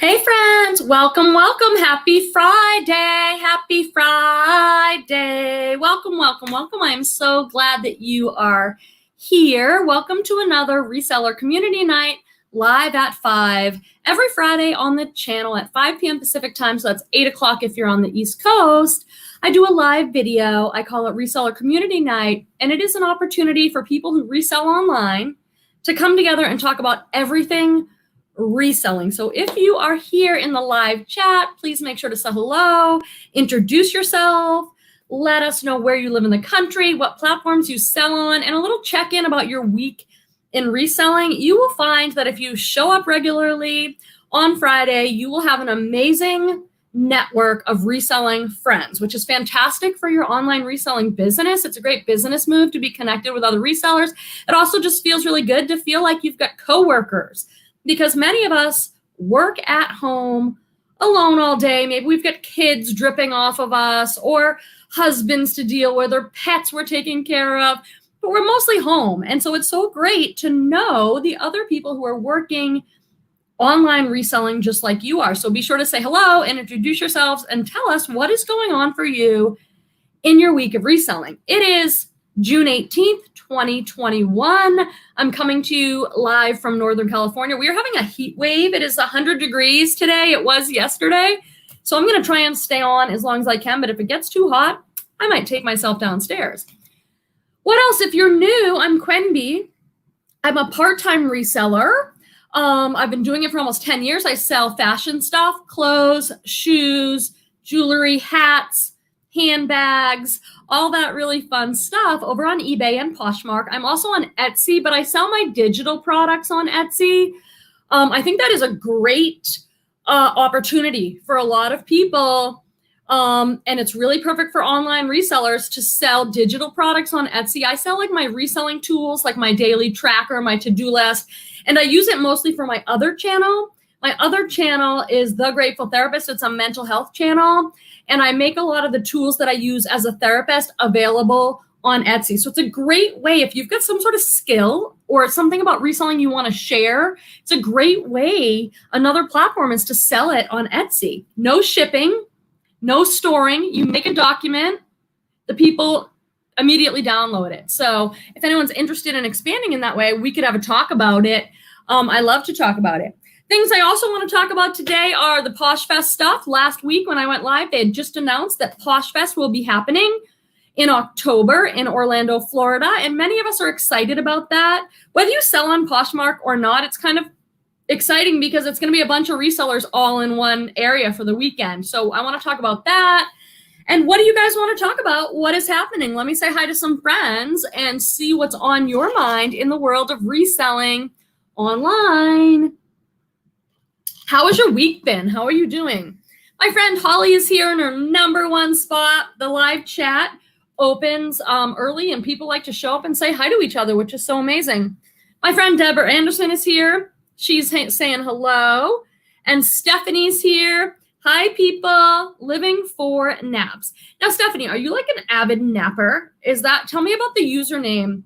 Hey friends, welcome. Happy Friday. Welcome. I am so glad that you are here. Welcome to another reseller community night live at 5 every Friday on the channel at 5 p.m. Pacific time. So that's 8 o'clock if you're on the East Coast. I do a live video. I call it Reseller Community Night, and it is an opportunity for people who resell online to come together and talk about everything reselling. So if you are here in the live chat, please make sure to say hello, introduce yourself, let us know where you live in the country, what platforms you sell on, and a little check-in about your week in reselling. You will find that if you show up regularly on Friday, you will have an amazing network of reselling friends, which is fantastic for your online reselling business. It's a great business move to be connected with other resellers. It also just feels really good to feel like you've got coworkers, because many of us work at home alone all day. Maybe we've got kids dripping off of us or husbands to deal with or pets we're taking care of, but we're mostly home. And so it's so great to know the other people who are working online reselling just like you are. So be sure to say hello and introduce yourselves and tell us what is going on for you in your week of reselling. It is June 18th, 2021. I'm coming to you live from Northern California. We are having a heat wave. It is 100 degrees today. It was yesterday. So I'm going to try and stay on as long as I can. But if it gets too hot, I might take myself downstairs. What else? If you're new, I'm Quenby. I'm a part-time reseller. I've been doing it for almost 10 years. I sell fashion stuff, clothes, shoes, jewelry, hats, handbags, all that really fun stuff over on eBay and Poshmark. I'm also on Etsy, but I sell my digital products on Etsy. I think that is a great opportunity for a lot of people. And it's really perfect for online resellers to sell digital products on Etsy. I sell like my reselling tools, like my daily tracker, my to-do list, and I use it mostly for my other channel. My other channel is The Grateful Therapist. It's a mental health channel. And I make a lot of the tools that I use as a therapist available on Etsy. So it's a great way if you've got some sort of skill or something about reselling you want to share. It's a great way. Another platform is to sell it on Etsy. No shipping, no storing. You make a document, the people immediately download it. So if anyone's interested in expanding in that way, we could have a talk about it. I love to talk about it. Things I also want to talk about today are the Posh Fest stuff. Last week when I went live, they had just announced that Posh Fest will be happening in October in Orlando, Florida. And many of us are excited about that. Whether you sell on Poshmark or not, it's kind of exciting because it's going to be a bunch of resellers all in one area for the weekend. So I want to talk about that. And what do you guys want to talk about? What is happening? Let me say hi to some friends and see what's on your mind in the world of reselling online. How has your week been? How are you doing? My friend Holly is here in her number one spot. The live chat opens early and people like to show up and say hi to each other, which is so amazing. My friend Deborah Anderson is here. She's saying hello. And Stephanie's here. Hi, people. Living for naps. Now, Stephanie, are you like an avid napper? Tell me about the username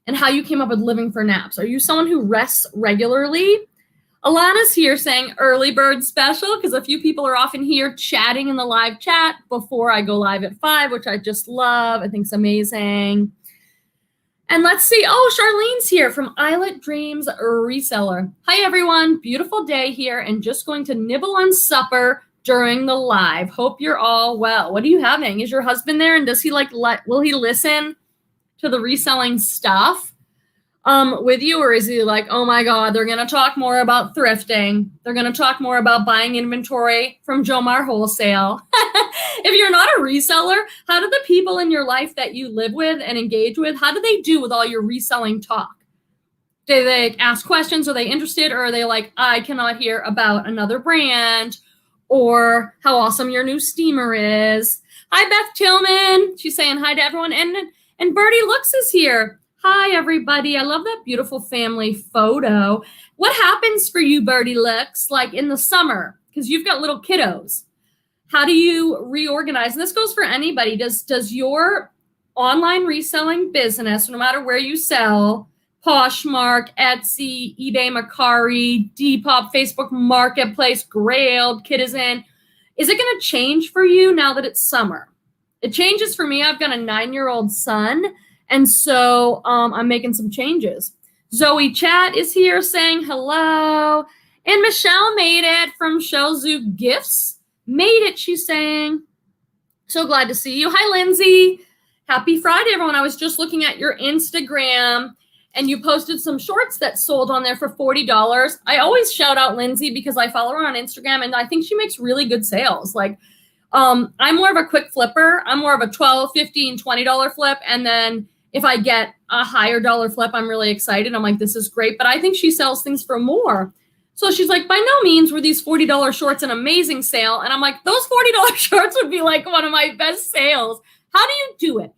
and how you came up with Living for Naps. Are you someone who rests regularly? Alana's here saying early bird special because a few people are often here chatting in the live chat before I go live at 5, which I just love. I think it's amazing. And let's see. Oh, Charlene's here from Islet Dreams Reseller. Hi, everyone. Beautiful day here and just going to nibble on supper during the live. Hope you're all well. What are you having? Is your husband there? And does he will he listen to the reselling stuff with you? Or is he like, oh my God, they're going to talk more about thrifting. They're going to talk more about buying inventory from Jomar Wholesale. If you're not a reseller, how do the people in your life that you live with and engage with, how do they do with all your reselling talk? Do they ask questions? Are they interested? Or are they like, I cannot hear about another brand or how awesome your new steamer is? Hi, Beth Tillman. She's saying hi to everyone. And Birdie Looks is here. Hi, everybody. I love that beautiful family photo. What happens for you, Birdie Looks, like in the summer? Because you've got little kiddos. How do you reorganize? And this goes for anybody. Does your online reselling business, no matter where you sell, Poshmark, Etsy, eBay, Mercari, Depop, Facebook Marketplace, Grailed, Kitizen. Is it going to change for you now that it's summer? It changes for me. I've got a 9-year-old son, and so I'm making some changes. Zoe Chat is here saying hello. And Michelle made it from Shellzoo Gifts. Made it, she's saying. So glad to see you. Hi, Lindsay. Happy Friday, everyone. I was just looking at your Instagram, and you posted some shorts that sold on there for $40. I always shout out Lindsay because I follow her on Instagram, and I think she makes really good sales. Like, I'm more of a quick flipper. I'm more of a $12, $15, $20 flip. And then if I get a higher dollar flip, I'm really excited. I'm like, this is great. But I think she sells things for more. So she's like, by no means were these $40 shorts an amazing sale. And I'm like, those $40 shorts would be like one of my best sales. How do you do it?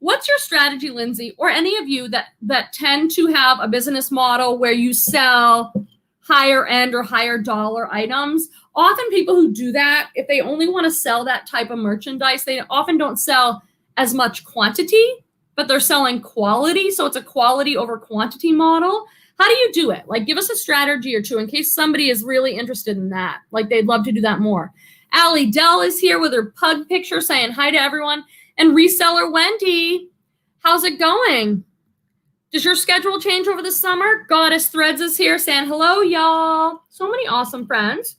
What's your strategy, Lindsay, or any of you that tend to have a business model where you sell higher end or higher dollar items? Often people who do that, if they only want to sell that type of merchandise, they often don't sell as much quantity, but they're selling quality. So it's a quality over quantity model. How do you do it? Like, give us a strategy or two in case somebody is really interested in that. Like, they'd love to do that more. Allie Dell is here with her pug picture saying hi to everyone. And reseller Wendy, how's it going? Does your schedule change over the summer? Goddess Threads is here saying hello, y'all. So many awesome friends.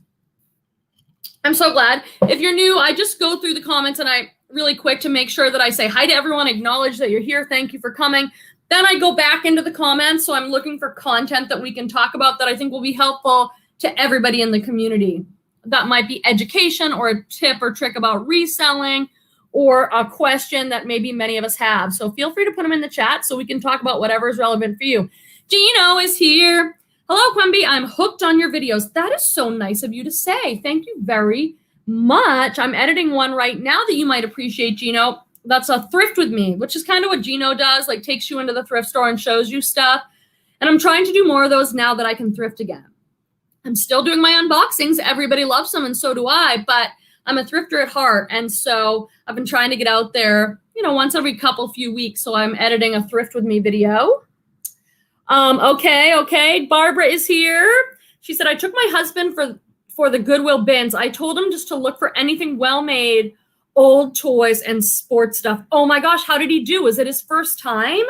I'm so glad. If you're new, I just go through the comments and I really quick to make sure that I say hi to everyone, acknowledge that you're here. Thank you for coming. Then I go back into the comments. So I'm looking for content that we can talk about that I think will be helpful to everybody in the community. That might be education or a tip or trick about reselling or a question that maybe many of us have. So feel free to put them in the chat so we can talk about whatever is relevant for you. Gino is here. Hello, Quimby. I'm hooked on your videos. That is so nice of you to say. Thank you very much. I'm editing one right now that you might appreciate, Gino. That's a thrift with me, which is kind of what Gino does, like takes you into the thrift store and shows you stuff. And I'm trying to do more of those now that I can thrift again. I'm still doing my unboxings. Everybody loves them, and so do I, but I'm a thrifter at heart. And so I've been trying to get out there, once every few weeks. So I'm editing a thrift with me video. Okay. Barbara is here. She said, I took my husband for the Goodwill bins. I told him just to look for anything well-made, old toys and sports stuff. Oh my gosh, how did he do? Was it his first time?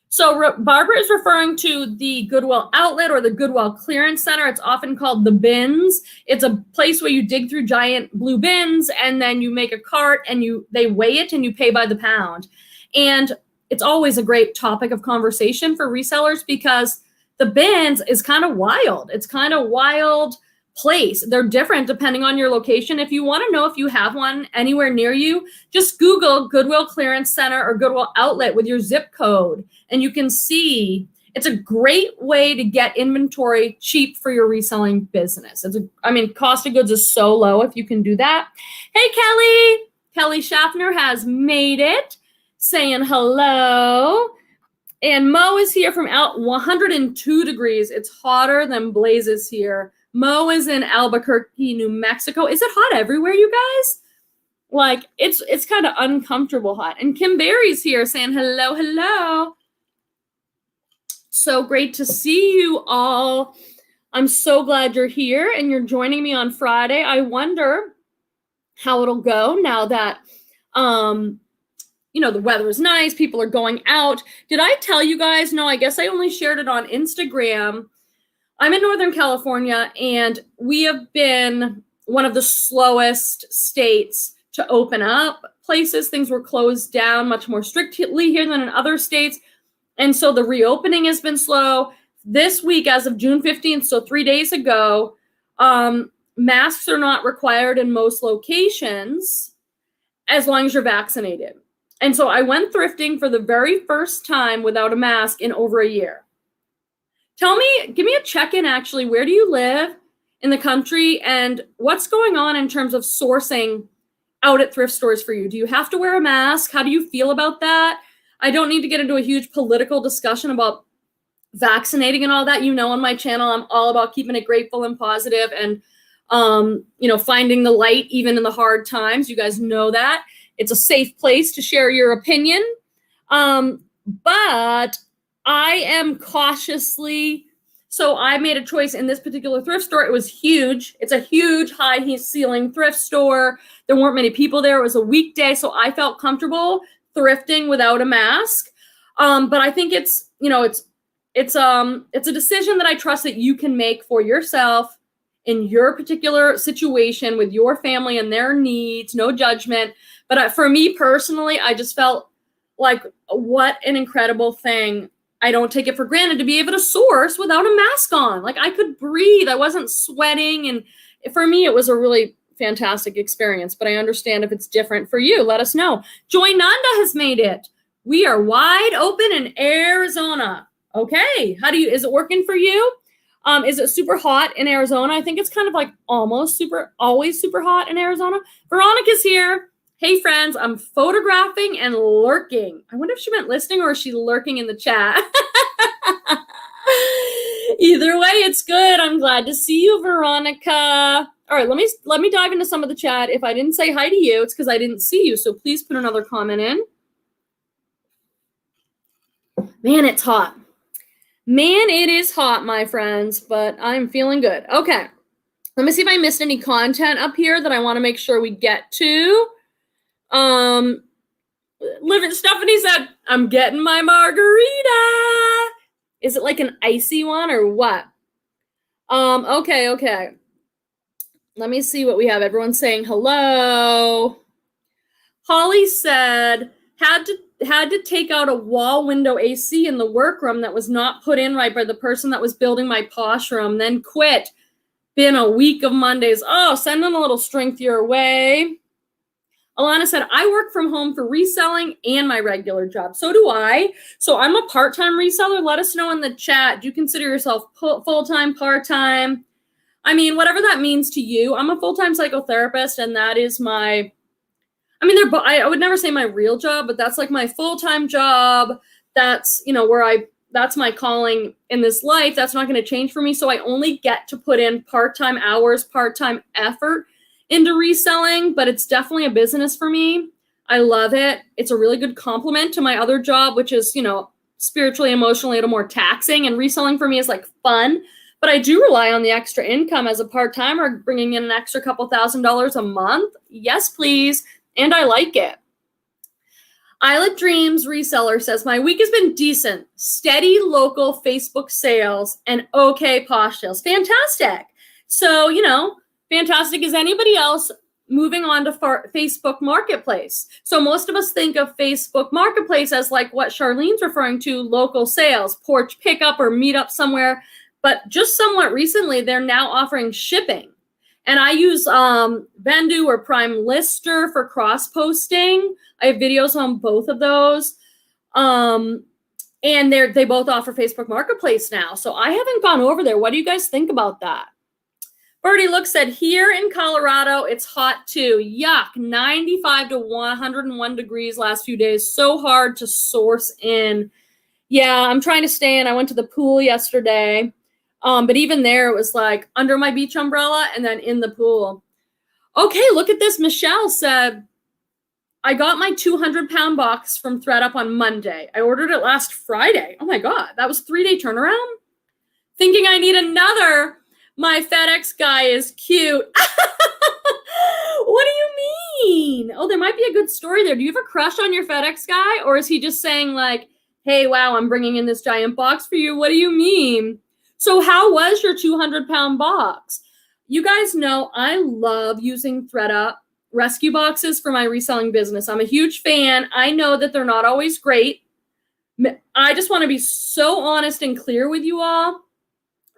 So Barbara is referring to the Goodwill outlet or the Goodwill clearance center. It's often called the bins. It's a place where you dig through giant blue bins and then you make a cart and they weigh it and you pay by the pound. And it's always a great topic of conversation for resellers because the bins is kind of wild. It's kind of wild place. They're different depending on your location. If you want to know if you have one anywhere near you, just Google Goodwill Clearance Center or Goodwill Outlet with your zip code, and you can see it's a great way to get inventory cheap for your reselling business. Cost of goods is so low if you can do that. Hey, Kelly. Kelly Schaffner has made it, saying hello. And Mo is here from out 102 degrees. It's hotter than blazes here. Mo is in Albuquerque, New Mexico. Is it hot everywhere, you guys? Like, it's kind of uncomfortable hot. And Kim Berry's here saying hello. So great to see you all. I'm so glad you're here and you're joining me on Friday. I wonder how it'll go now that, the weather is nice. People are going out. Did I tell you guys? No, I guess I only shared it on Instagram. I'm in Northern California, and we have been one of the slowest states to open up places. Things were closed down much more strictly here than in other states. And so the reopening has been slow. This week, as of June 15th, so 3 days ago, masks are not required in most locations as long as you're vaccinated. And so I went thrifting for the very first time without a mask in over a year. Give me a check-in actually. Where do you live in the country and what's going on in terms of sourcing out at thrift stores for you? Do you have to wear a mask? How do you feel about that? I don't need to get into a huge political discussion about vaccinating and all that. On my channel, I'm all about keeping it grateful and positive and, finding the light even in the hard times. You guys know that. It's a safe place to share your opinion. But I am cautiously, so I made a choice in this particular thrift store. It was huge. It's a huge high ceiling thrift store. There weren't many people there. It was a weekday, so I felt comfortable thrifting without a mask. But I think it's a decision that I trust that you can make for yourself in your particular situation with your family and their needs, no judgment. But for me personally, I just felt like, what an incredible thing. I don't take it for granted to be able to source without a mask on. Like, I could breathe. I wasn't sweating. And for me, it was a really fantastic experience. But I understand if it's different for you. Let us know. Joy Nanda has made it. We are wide open in Arizona. Okay. Is it working for you? Is it super hot in Arizona? I think it's kind of like always super hot in Arizona. Veronica's here. Hey friends, I'm photographing and lurking. I wonder if she meant listening or is she lurking in the chat? Either way, it's good. I'm glad to see you, Veronica. All right, let me dive into some of the chat. If I didn't say hi to you, it's because I didn't see you. So please put another comment in. Man, it's hot. Man, it is hot, my friends, but I'm feeling good. Okay, let me see if I missed any content up here that I want to make sure we get to. Stephanie said, I'm getting my margarita. Is it like an icy one or what? Okay. Let me see what we have. Everyone's saying hello. Holly said, had to take out a wall window AC in the workroom that was not put in right by the person that was building my Posh room, then quit. Been a week of Mondays. Oh, sending a little strength your way. Alana said, I work from home for reselling and my regular job. So do I. So I'm a part-time reseller. Let us know in the chat. Do you consider yourself full-time, part-time? I mean, whatever that means to you. I'm a full-time psychotherapist, and that is I would never say my real job, but that's like my full-time job. That's, that's my calling in this life. That's not going to change for me. So I only get to put in part-time hours, part-time effort into reselling, but it's definitely a business for me. I love it. It's a really good complement to my other job, which is, spiritually, emotionally, a little more taxing. And reselling for me is like fun, but I do rely on the extra income as a part-timer, bringing in an extra couple $1,000s a month. Yes, please. And I like it. Islet Dreams Reseller says, my week has been decent. Steady local Facebook sales and okay Posh sales. Fantastic. So, fantastic. Is anybody else moving on to Facebook Marketplace? So most of us think of Facebook Marketplace as like what Charlene's referring to, local sales, porch pickup or meet up somewhere. But just somewhat recently, they're now offering shipping. And I use Vendu or Prime Lister for cross-posting. I have videos on both of those. And they both offer Facebook Marketplace now. So I haven't gone over there. What do you guys think about that? Birdie Look said, here in Colorado, it's hot too. Yuck, 95 to 101 degrees last few days. So hard to source in. Yeah, I'm trying to stay in. I went to the pool yesterday. But even there, it was like under my beach umbrella and then in the pool. Okay, look at this. Michelle said, I got my 200-pound box from Thredup on Monday. I ordered it last Friday. Oh my God, that was 3-day turnaround? Thinking I need another. My FedEx guy is cute. What do you mean? Oh, there might be a good story there. Do you have a crush on your FedEx guy? Or is he just saying like, hey, wow, I'm bringing in this giant box for you. What do you mean? So how was your 200-pound box? You guys know I love using Thredup rescue boxes for my reselling business. I'm a huge fan. I know that they're not always great. I just want to be so honest and clear with you all.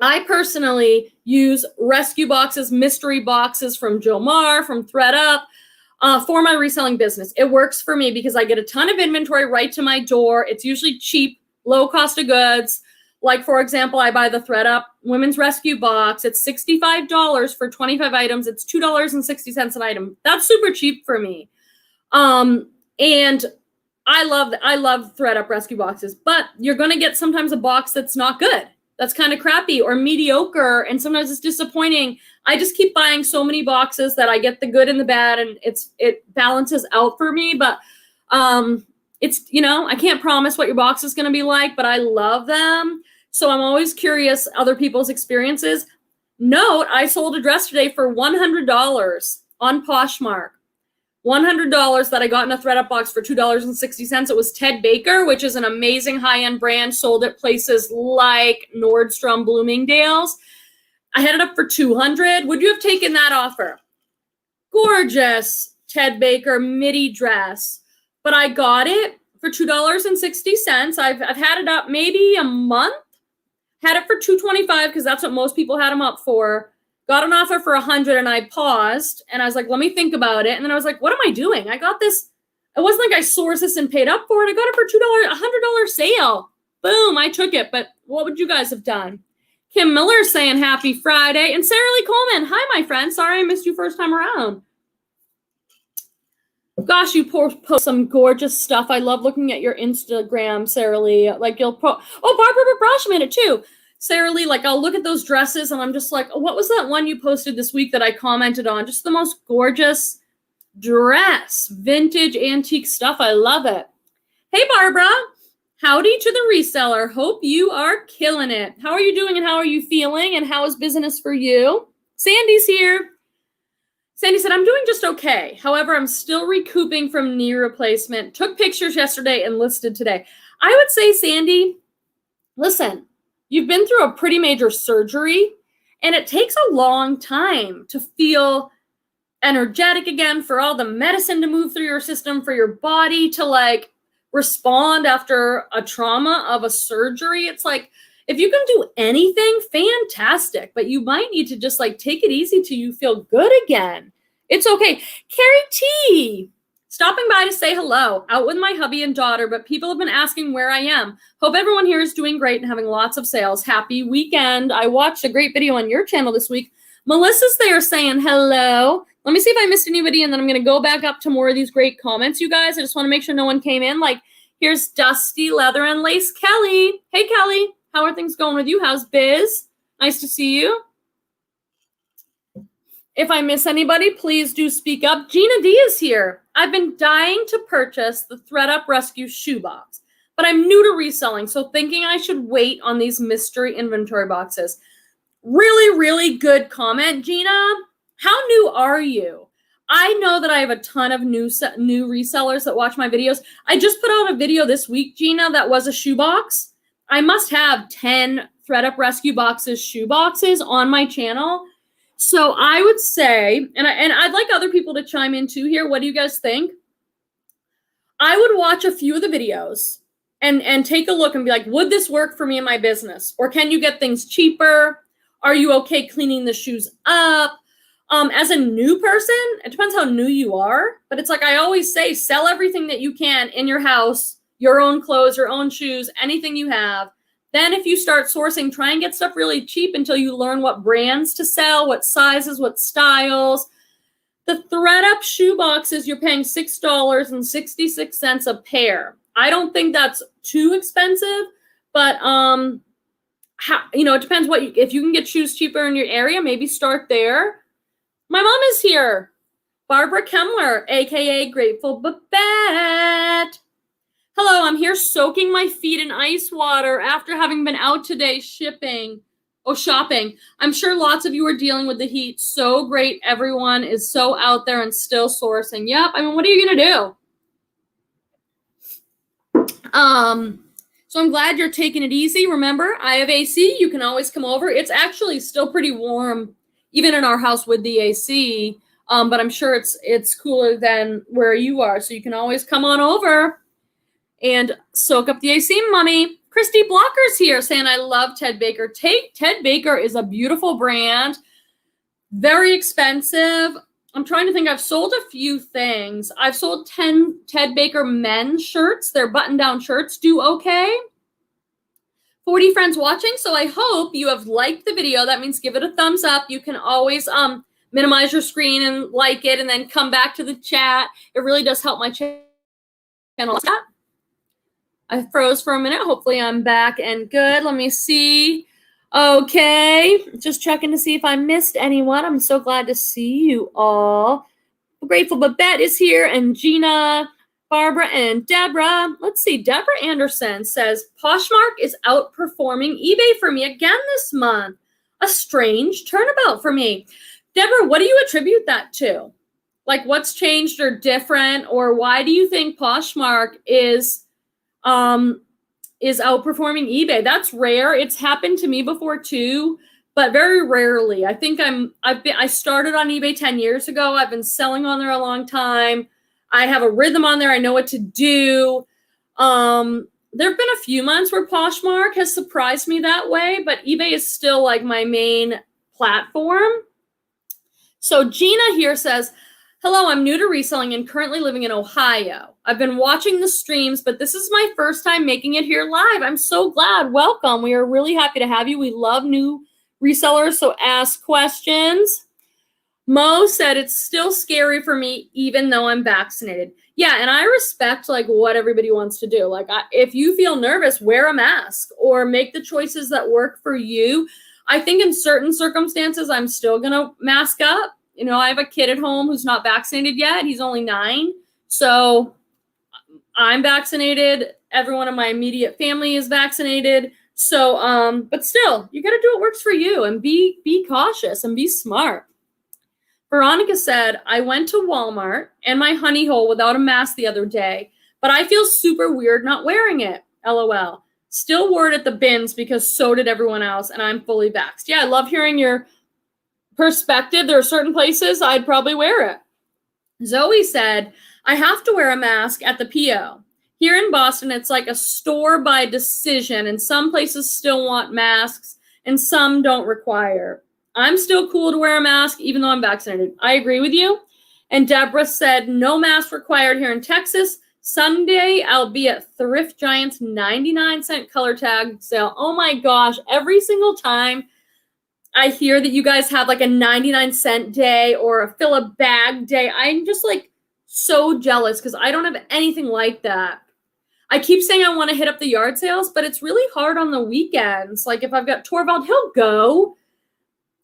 I personally use rescue boxes, mystery boxes from Jomar, from Thredup, for my reselling business. It works for me because I get a ton of inventory right to my door. It's usually cheap, low cost of goods. Like, for example, I buy the Thredup women's rescue box. It's $65 for 25 items. It's $2.60 an item. That's super cheap for me. And I love Thredup rescue boxes, but you're going to get sometimes a box that's not good. That's kind of crappy or mediocre, and sometimes it's disappointing. I just keep buying so many boxes that I get the good and the bad, and it balances out for me. But it's, you know, I can't promise what your box is going to be like, but I love them. So I'm always curious other people's experiences. Note, I sold a dress today for $100 on Poshmark. $100 that I got in a Thredup box for $2.60. It was Ted Baker, which is an amazing high-end brand sold at places like Nordstrom, Bloomingdale's. I had it up for $200. Would you have taken that offer? Gorgeous Ted Baker midi dress. But I got it for $2.60. I've had it up maybe a month. Had it for $2.25 because that's what most people had them up for. Got an offer for $100 and I paused and I was like, let me think about it. And then I was like, what am I doing? I got this. It wasn't like I sourced this and paid up for it. I got it for $100 sale. Boom, I took it. But what would you guys have done? Kim Miller saying happy Friday. And Sarah Lee Coleman. Hi, my friend. Sorry I missed you first time around. Gosh, you post some gorgeous stuff. I love looking at your Instagram, Sarah Lee. Like you'll Barbara Brush made it too. Sarah Lee, like I'll look at those dresses and I'm just like, oh, what was that one you posted this week that I commented on? Just the most gorgeous dress, vintage, antique stuff. I love it. Hey, Barbara. Howdy to the reseller. Hope you are killing it. How are you doing and how are you feeling and how is business for you? Sandy's here. Sandy said, I'm doing just okay. However, I'm still recouping from knee replacement. Took pictures yesterday and listed today. I would say, Sandy, listen, you've been through a pretty major surgery and it takes a long time to feel energetic again, for all the medicine to move through your system, for your body to like respond after a trauma of a surgery. It's like, if you can do anything, fantastic, but you might need to just like take it easy till you feel good again. It's okay. Carrie T, stopping by to say hello, out with my hubby and daughter, but people have been asking where I am. Hope everyone here is doing great and having lots of sales. Happy weekend. I watched a great video on your channel this week. Melissa's there saying hello. Let me see if I missed anybody, and then I'm going to go back up to more of these great comments, you guys. I just want to make sure no one came in. Like, here's Dusty Leather and Lace Kelly. Hey, Kelly. How are things going with you? How's biz? Nice to see you. If I miss anybody, please do speak up. Gina D is here. I've been dying to purchase the Thredup Rescue shoebox, but I'm new to reselling, so thinking I should wait on these mystery inventory boxes. Really, really good comment, Gina. How new are you? I know that I have a ton of new resellers that watch my videos. I just put out a video this week, Gina, that was a shoebox. I must have 10 Thredup Rescue boxes, shoe boxes on my channel. So I would say, and I'd like other people to chime in too here. What do you guys think? I would watch a few of the videos and take a look and be like, would this work for me in my business? Or can you get things cheaper? Are you okay cleaning the shoes up? As a new person, it depends how new you are, but it's like I always say, sell everything that you can in your house, your own clothes, your own shoes, anything you have. Then if you start sourcing, try and get stuff really cheap until you learn what brands to sell, what sizes, what styles. The Thredup shoe boxes, you're paying $6.66 a pair. I don't think that's too expensive, but it depends if you can get shoes cheaper in your area, maybe start there. My mom is here. Barbara Kemmler, aka Grateful Babette. Hello, I'm here soaking my feet in ice water after having been out today shopping. I'm sure lots of you are dealing with the heat. So great. Everyone is so out there and still sourcing. Yep. I mean, what are you going to do? So I'm glad you're taking it easy. Remember, I have AC. You can always come over. It's actually still pretty warm, even in our house with the AC. But I'm sure it's cooler than where you are. So you can always come on over and soak up the AC, mommy. Christy Blocker's here saying, I love Ted Baker. Ted Baker is a beautiful brand. Very expensive. I'm trying to think. I've sold a few things. I've sold 10 Ted Baker men's shirts. Their button-down shirts do okay. 40 friends watching. So I hope you have liked the video. That means give it a thumbs up. You can always minimize your screen and like it and then come back to the chat. It really does help my channel. I froze for a minute. Hopefully I'm back and good. Let me see. Okay. Just checking to see if I missed anyone. I'm so glad to see you all. Grateful Babette is here and Gina. Barbara and Deborah. Let's see. Deborah Anderson says, Poshmark is outperforming eBay for me again this month. A strange turnabout for me. Deborah, what do you attribute that to? Like, what's changed or different, or why do you think Poshmark is outperforming eBay? That's rare. It's happened to me before too, but very rarely. I think I started on eBay 10 years ago. I've been selling on there a long time. I have a rhythm on there. I know what to do. There have been a few months where Poshmark has surprised me that way, but eBay is still like my main platform. So Gina here says, hello, I'm new to reselling and currently living in Ohio. I've been watching the streams, but this is my first time making it here live. I'm so glad. Welcome. We are really happy to have you. We love new resellers, so ask questions. Mo said it's still scary for me, even though I'm vaccinated. Yeah, and I respect like what everybody wants to do. Like if you feel nervous, wear a mask or make the choices that work for you. I think in certain circumstances, I'm still going to mask up. You know, I have a kid at home who's not vaccinated yet. He's only 9. So I'm vaccinated. Everyone in my immediate family is vaccinated. So, but still, you got to do what works for you and be cautious and be smart. Veronica said, I went to Walmart and my honey hole without a mask the other day, but I feel super weird not wearing it. LOL. Still wore it at the bins because so did everyone else, and I'm fully vaxxed. Yeah, I love hearing your perspective. There are certain places I'd probably wear it. Zoe said, I have to wear a mask at the PO. Here in Boston, it's like a store by decision, and some places still want masks and some don't require. I'm still cool to wear a mask even though I'm vaccinated. I agree with you. And Deborah said, no mask required here in Texas. Sunday, I'll be at Thrift Giant's 99-cent color tag sale. Oh my gosh, every single time I hear that you guys have like a 99-cent day or a fill a bag day, I'm just like so jealous because I don't have anything like that. I keep saying I want to hit up the yard sales, but it's really hard on the weekends. Like if I've got Torvald, he'll go.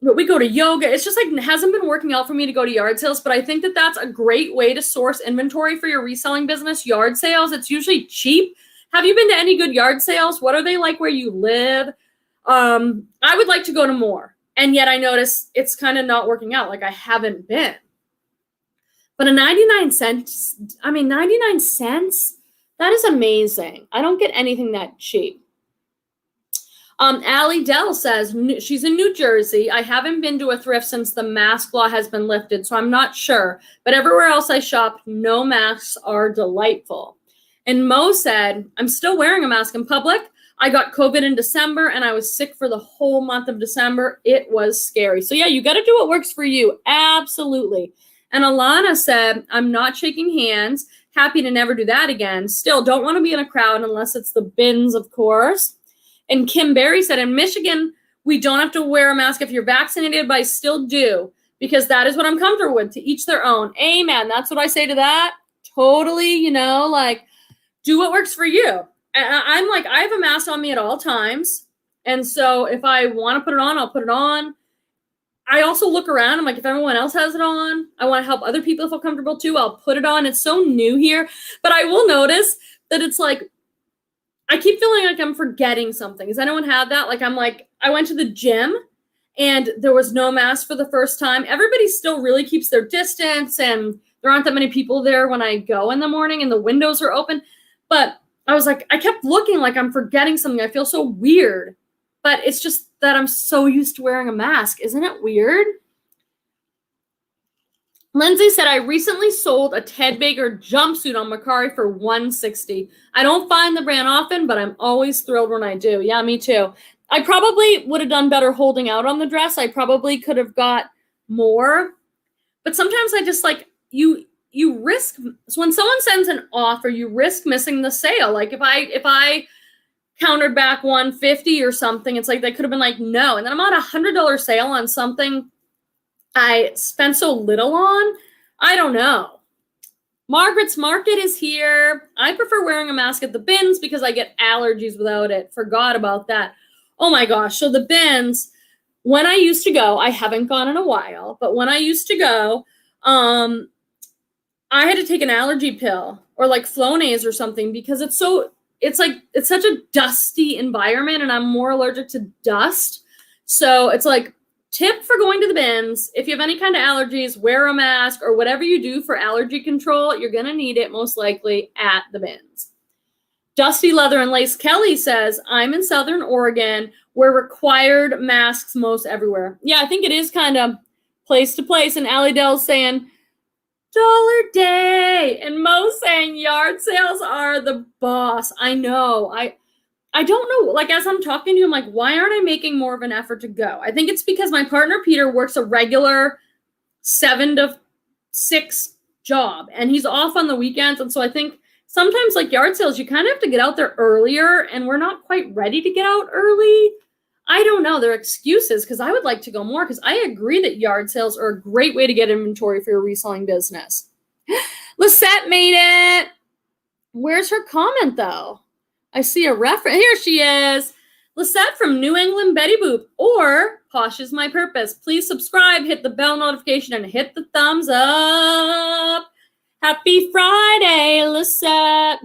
But we go to yoga. It's just like it hasn't been working out for me to go to yard sales, but I think that that's a great way to source inventory for your reselling business. Yard sales, it's usually cheap. Have you been to any good yard sales? What are they like where you live? I would like to go to more. And yet I notice it's kind of not working out. Like I haven't been. But a 99 cents, 99 cents, that is amazing. I don't get anything that cheap. Allie Dell says she's in New Jersey. I haven't been to a thrift since the mask law has been lifted, so I'm not sure. But everywhere else I shop, no masks are delightful. And Mo said, I'm still wearing a mask in public. I got COVID in December, and I was sick for the whole month of December. It was scary. So, yeah, you got to do what works for you. Absolutely. And Alana said, I'm not shaking hands. Happy to never do that again. Still, don't want to be in a crowd unless it's the bins, of course. And Kim Berry said, in Michigan, we don't have to wear a mask if you're vaccinated, but I still do because that is what I'm comfortable with. To each their own. Amen. That's what I say to that. Totally, like do what works for you. And I'm like, I have a mask on me at all times. And so if I want to put it on, I'll put it on. I also look around. I'm like, if everyone else has it on, I want to help other people feel comfortable too. I'll put it on. It's so new here. But I will notice that it's like, I keep feeling like I'm forgetting something. Does anyone have that? Like, I went to the gym and there was no mask for the first time. Everybody still really keeps their distance and there aren't that many people there when I go in the morning and the windows are open. But I was like, I kept looking like I'm forgetting something. I feel so weird. But it's just that I'm so used to wearing a mask. Isn't it weird? Lindsay said, I recently sold a Ted Baker jumpsuit on Mercari for $160. I don't find the brand often, but I'm always thrilled when I do. Yeah, me too. I probably would have done better holding out on the dress. I probably could have got more. But sometimes I just like, you risk, so when someone sends an offer, you risk missing the sale. Like if I countered back $150 or something, it's like they could have been like, no. And then I'm on a $100 sale on something I spent so little on. I don't know. Margaret's Market is here. I prefer wearing a mask at the bins because I get allergies without it. Forgot about that. Oh my gosh. So the bins, when I used to go, I haven't gone in a while, but when I used to go, I had to take an allergy pill or like Flonase or something because it's such a dusty environment and I'm more allergic to dust. So it's like, tip for going to the bins, if you have any kind of allergies, wear a mask or whatever you do for allergy control, you're going to need it most likely at the bins. Dusty Leather and Lace Kelly says, I'm in Southern Oregon where required masks most everywhere. Yeah, I think it is kind of place to place. And Allie Dell's saying, dollar day. And Mo saying yard sales are the boss. I know. I don't know. Like, as I'm talking to you, I'm like, why aren't I making more of an effort to go? I think it's because my partner, Peter, works a regular 7 to 6 job and he's off on the weekends. And so I think sometimes like yard sales, you kind of have to get out there earlier and we're not quite ready to get out early. I don't know. They're excuses because I would like to go more because I agree that yard sales are a great way to get inventory for your reselling business. Lisette made it. Where's her comment though? I see a reference. Here she is. Lisette from New England Betty Boop or Posh is my purpose. Please subscribe, hit the bell notification, and hit the thumbs up. Happy Friday, Lisette.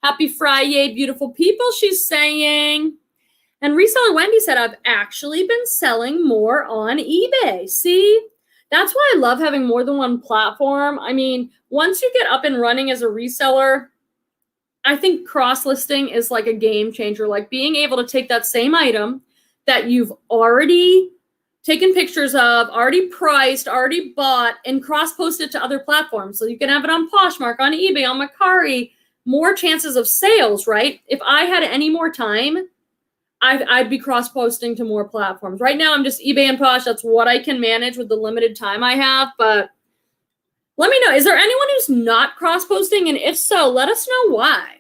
Happy Friday, beautiful people, she's saying. And reseller Wendy said, I've actually been selling more on eBay. See, that's why I love having more than one platform. I mean, once you get up and running as a reseller, I think cross-listing is like a game changer. Like being able to take that same item that you've already taken pictures of, already priced, already bought, and cross-post it to other platforms. So you can have it on Poshmark, on eBay, on Mercari, more chances of sales, right? If I had any more time, I'd be cross-posting to more platforms. Right now, I'm just eBay and Posh. That's what I can manage with the limited time I have. But let me know, is there anyone who's not cross-posting? And if so, let us know why.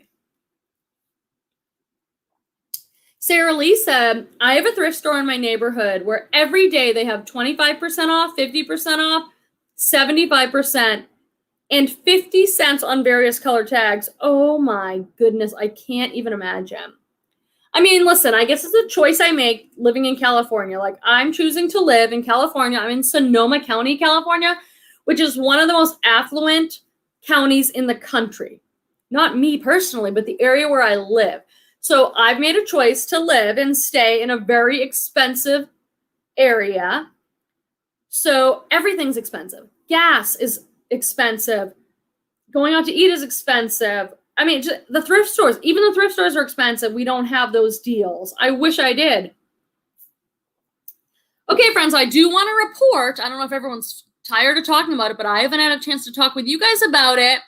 Sarah Lee said, I have a thrift store in my neighborhood where every day they have 25% off, 50% off, 75%, and 50 cents on various color tags. Oh my goodness, I can't even imagine. I mean, listen, I guess it's a choice I make living in California. Like, I'm choosing to live in California. I'm in Sonoma County, California, which is one of the most affluent counties in the country. Not me personally, but the area where I live. So I've made a choice to live and stay in a very expensive area. So everything's expensive. Gas is expensive. Going out to eat is expensive. I mean, the thrift stores, even the thrift stores are expensive. We don't have those deals. I wish I did. Okay, friends, I do want to report. I don't know if everyone's tired of talking about it, but I haven't had a chance to talk with you guys about it.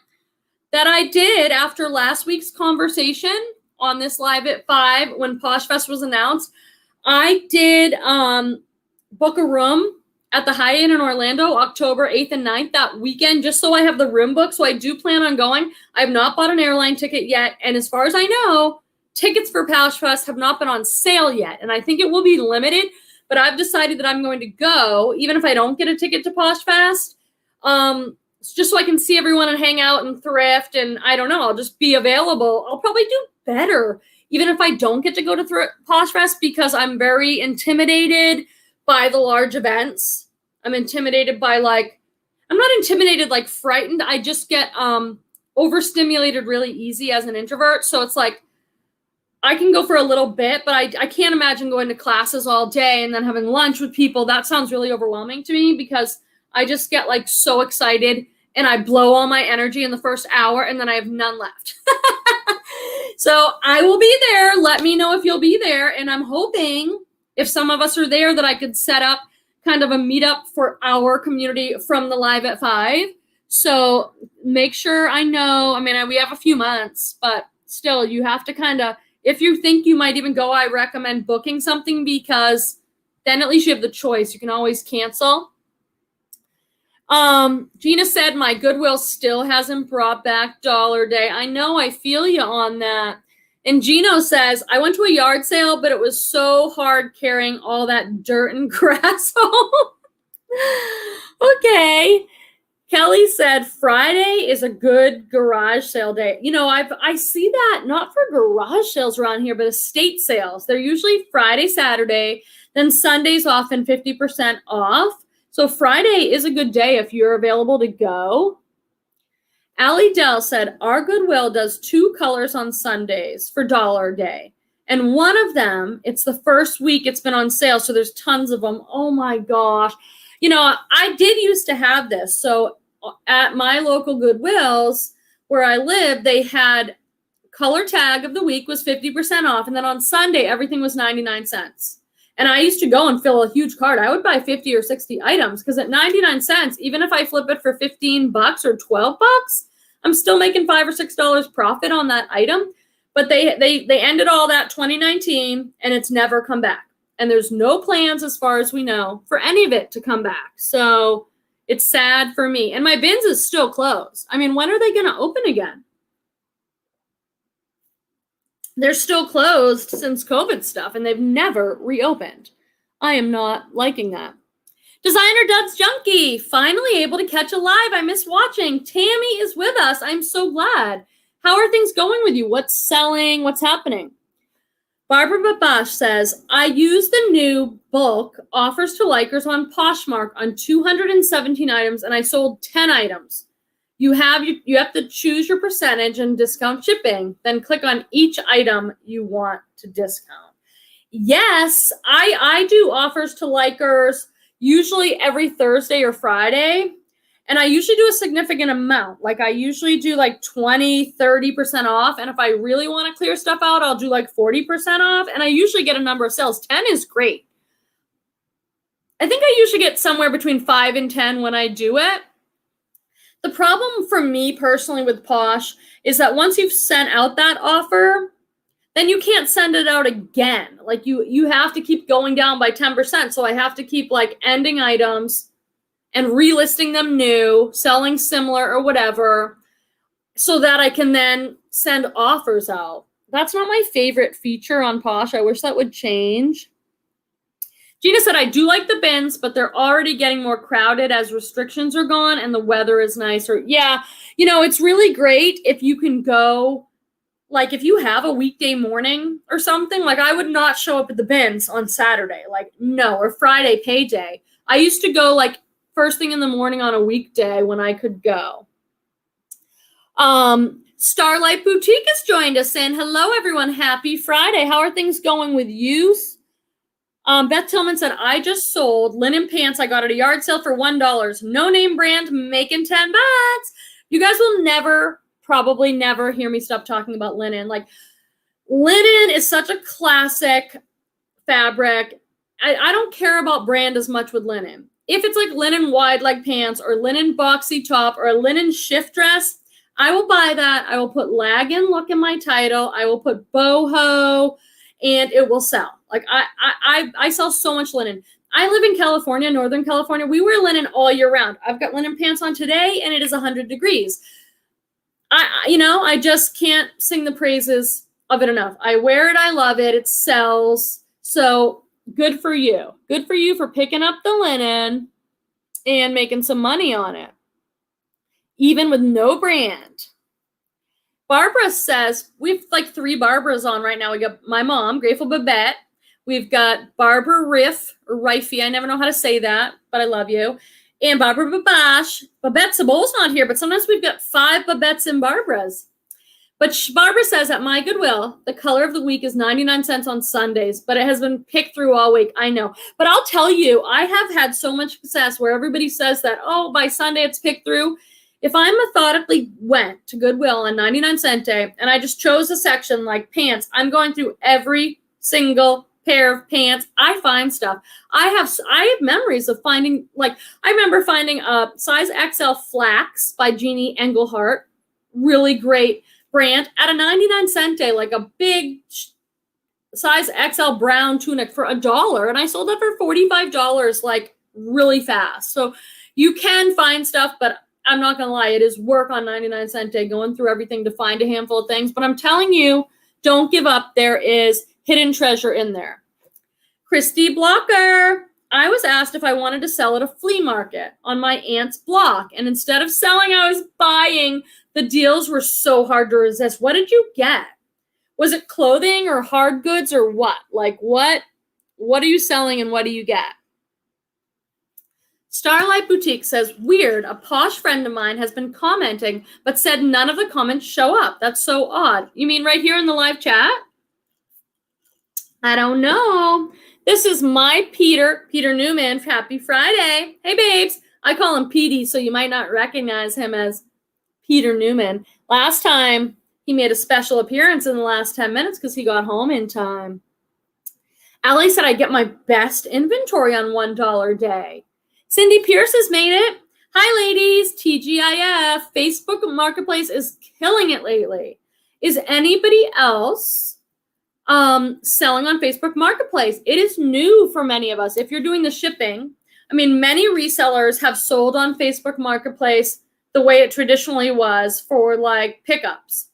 That I did after last week's conversation on this live at 5 when Posh Fest was announced. I did book a room at the Hyatt in Orlando, October 8th and 9th that weekend, just so I have the room booked. So I do plan on going. I have not bought an airline ticket yet. And as far as I know, tickets for Posh Fest have not been on sale yet. And I think it will be limited, but I've decided that I'm going to go, even if I don't get a ticket to Posh Fest, just so I can see everyone and hang out and thrift. And I don't know, I'll just be available. I'll probably do better, even if I don't get to go to Posh Fest, because I'm very intimidated by the large events. I'm intimidated by I'm not intimidated, like frightened. I just get overstimulated really easy as an introvert. So it's like, I can go for a little bit, but I can't imagine going to classes all day and then having lunch with people. That sounds really overwhelming to me because I just get like so excited and I blow all my energy in the first hour and then I have none left. So I will be there. Let me know if you'll be there. And I'm hoping if some of us are there that I could set up kind of a meetup for our community from the live at 5. So make sure I know. I mean, we have a few months, but still you have to kind of, if you think you might even go, I recommend booking something because then at least you have the choice. You can always cancel. Gina said, my Goodwill still hasn't brought back Dollar Day. I know, I feel you on that. And Gino says, I went to a yard sale, but it was so hard carrying all that dirt and grass home. Okay. Kelly said, Friday is a good garage sale day. You know, I see that not for garage sales around here, but estate sales. They're usually Friday, Saturday, then Sunday's often 50% off. So Friday is a good day if you're available to go. Allie Dell said, our Goodwill does 2 colors on Sundays for $1 a day. And one of them, it's the first week it's been on sale, so there's tons of them. Oh my gosh. I did used to have this. So at my local Goodwills where I live, they had color tag of the week was 50% off. And then on Sunday, everything was 99 cents. And I used to go and fill a huge cart. I would buy 50 or 60 items because at 99 cents, even if I flip it for $15 or $12, I'm still making $5 or $6 profit on that item. But they ended all that 2019 and it's never come back. And there's no plans, as far as we know, for any of it to come back. So it's sad for me. And my bins is still closed. I mean, when are they going to open again? They're still closed since COVID stuff, and they've never reopened. I am not liking that. Designer Duds Junkie, finally able to catch a live. I miss watching. Tammy is with us. I'm so glad. How are things going with you? What's selling? What's happening? Barbara Babash says, I use the new bulk offers to likers on Poshmark on 217 items, and I sold 10 items. You have to choose your percentage and discount shipping, then click on each item you want to discount. Yes, I do offers to likers usually every Thursday or Friday. And I usually do a significant amount. Like I usually do like 20, 30% off. And if I really want to clear stuff out, I'll do like 40% off. And I usually get a number of sales. 10 is great. I think I usually get somewhere between 5 and 10 when I do it. The problem for me personally with Posh is that once you've sent out that offer, then you can't send it out again. Like you have to keep going down by 10%. So I have to keep like ending items and relisting them new, selling similar or whatever, so that I can then send offers out. That's not my favorite feature on Posh. I wish that would change. Gina said, I do like the bins, but they're already getting more crowded as restrictions are gone and the weather is nicer. Yeah, it's really great if you can go, like if you have a weekday morning or something, like I would not show up at the bins on Saturday, like no, or Friday payday. I used to go like first thing in the morning on a weekday when I could go. Starlight Boutique has joined us saying, hello, everyone. Happy Friday. How are things going with you? Beth Tillman said, I just sold linen pants. I got at a yard sale for $1. No name brand, making $10. You guys will probably never hear me stop talking about linen. Like linen is such a classic fabric. I don't care about brand as much with linen. If it's like linen wide leg pants or linen boxy top or a linen shift dress, I will buy that. I will put lag and look in my title. I will put boho and it will sell. Like I sell so much linen. I live in California, Northern California. We wear linen all year round. I've got linen pants on today and it is 100 degrees. I just can't sing the praises of it enough. I wear it. I love it. It sells. So good for you. Good for you for picking up the linen and making some money on it, even with no brand. Barbara says, we've like 3 Barbaras on right now. We got my mom, Grateful Babette. We've got Barbara Riff, or Rifey. I never know how to say that, but I love you. And Barbara Babash. Babette Sabul's not here, but sometimes we've got 5 Babettes and Barbaras. But Barbara says at my Goodwill, the color of the week is 99 cents on Sundays, but it has been picked through all week. I know. But I'll tell you, I have had so much success where everybody says that, oh, by Sunday it's picked through. If I methodically went to Goodwill on 99 cent day and I just chose a section like pants, I'm going through every single pair of pants. I find stuff. I have memories of finding, like, I remember finding a size XL flax by Jeannie Engelhardt. Really great brand at a 99 cent day, like a big size XL brown tunic for $1. And I sold it for $45, like really fast. So you can find stuff, but I'm not going to lie. It is work on 99 cent day, going through everything to find a handful of things. But I'm telling you, don't give up. There is hidden treasure in there. Christy Blocker. I was asked if I wanted to sell at a flea market on my aunt's block. And instead of selling, I was buying. The deals were so hard to resist. What did you get? Was it clothing or hard goods or what? Like what are you selling and what do you get? Starlight Boutique says, weird, a Posh friend of mine has been commenting, but said none of the comments show up. That's so odd. You mean right here in the live chat? I don't know. This is my Peter Newman. Happy Friday. Hey, babes. I call him Petey, so you might not recognize him as Peter Newman. Last time, he made a special appearance in the last 10 minutes because he got home in time. Allie said I get my best inventory on $1 a day. Cindy Pierce has made it. Hi, ladies. TGIF. Facebook Marketplace is killing it lately. Is anybody else selling on Facebook Marketplace? It is new for many of us. If you're doing the shipping, I mean, many resellers have sold on Facebook Marketplace the way it traditionally was for like pickups.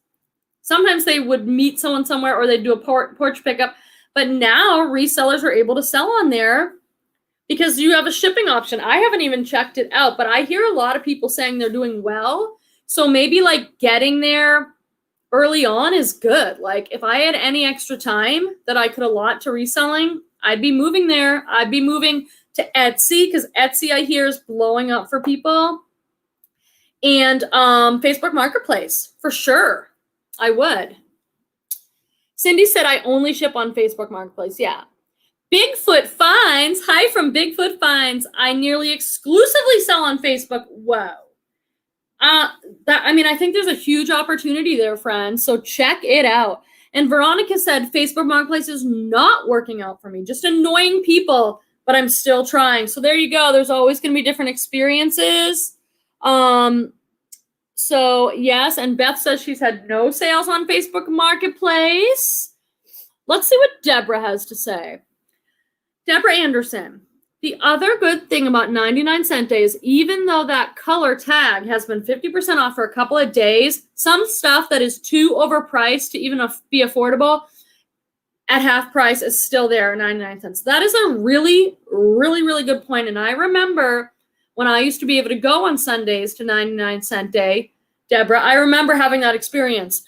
Sometimes they would meet someone somewhere or they'd do a porch pickup. But now resellers are able to sell on there because you have a shipping option. I haven't even checked it out, but I hear a lot of people saying they're doing well. So maybe like getting there early on is good. Like if I had any extra time that I could allot to reselling, I'd be moving there. I'd be moving to Etsy because Etsy I hear is blowing up for people. And Facebook Marketplace, for sure, I would. Cindy said I only ship on Facebook Marketplace. Yeah. Bigfoot Finds. Hi from Bigfoot Finds. I nearly exclusively sell on Facebook. Whoa. I think there's a huge opportunity there, friends. So check it out. And Veronica said Facebook Marketplace is not working out for me. Just annoying people, but I'm still trying. So there you go. There's always going to be different experiences. So yes, and Beth says she's had no sales on Facebook Marketplace. Let's see what Deborah has to say. Deborah Anderson. The other good thing about 99-cent days, even though that color tag has been 50% off for a couple of days, some stuff that is too overpriced to even be affordable at half price is still there at 99 cents. That is a really, really, really good point. And I remember when I used to be able to go on Sundays to 99-cent day, Deborah, I remember having that experience